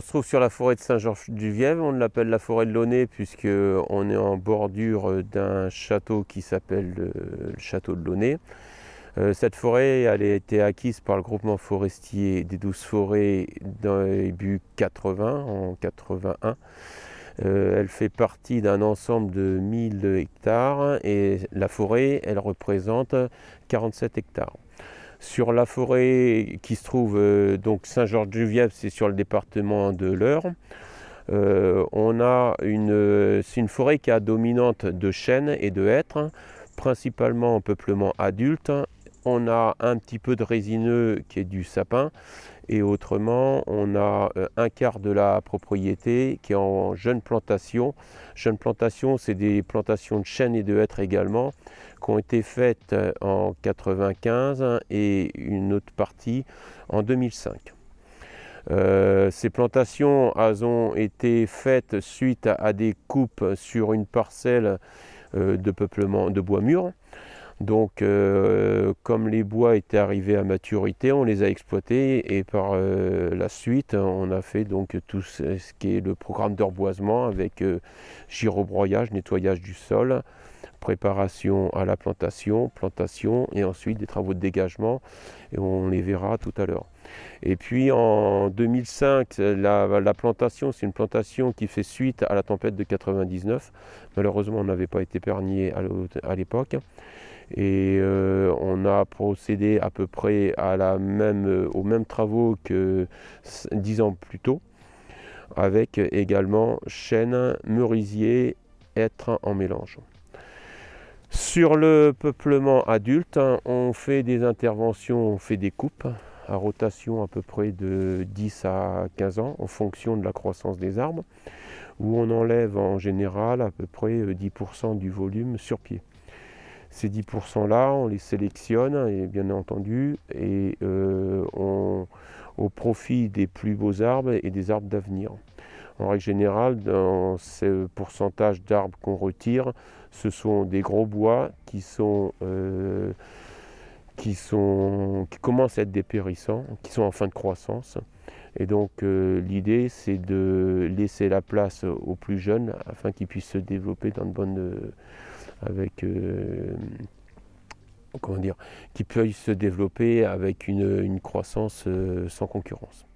se trouve sur la forêt de Saint-Georges-du-Vièvre. On l'appelle la forêt de Launay puisqu'on est en bordure d'un château qui s'appelle le château de Launay. Cette forêt elle a été acquise par le groupement forestier des Douces Forêts dans les début 80, en 81. Elle fait partie d'un ensemble de 1000 hectares et la forêt, elle représente 47 hectares. Sur la forêt qui se trouve donc Saint-Georges-du-Vièvre, c'est sur le département de l'Eure. C'est une forêt qui est dominante de chênes et de hêtres, principalement en peuplement adulte. On a un petit peu de résineux qui est du sapin et autrement on a un quart de la propriété qui est en jeune plantation. Jeune plantation, c'est des plantations de chênes et de hêtres également qui ont été faites en 95 et une autre partie en 2005. Ces plantations ont été faites suite à des coupes sur une parcelle de peuplement de bois mûr. Donc comme les bois étaient arrivés à maturité, on les a exploités et par la suite on a fait donc tout ce qui est le programme de reboisement avec girobroyage, nettoyage du sol, préparation à la plantation et ensuite des travaux de dégagement et on les verra tout à l'heure. Et puis en 2005, la plantation, c'est une plantation qui fait suite à la tempête de 99. Malheureusement, on n'avait pas été épargné à l'époque. Et on a procédé à peu près aux mêmes travaux que 10 ans plus tôt, avec également chênes, merisiers, hêtres en mélange. Sur le peuplement adulte, on fait des interventions, on fait des coupes à rotation à peu près de 10 à 15 ans en fonction de la croissance des arbres, où on enlève en général à peu près 10% du volume sur pied. Ces 10% là, on les sélectionne et bien entendu et au profit des plus beaux arbres et des arbres d'avenir. En règle générale, dans ce pourcentage d'arbres qu'on retire, ce sont des gros bois qui commencent à être dépérissants, qui sont en fin de croissance. Et donc l'idée c'est de laisser la place aux plus jeunes afin qu'ils puissent se développer dans de bonnes qui puissent se développer avec une croissance sans concurrence.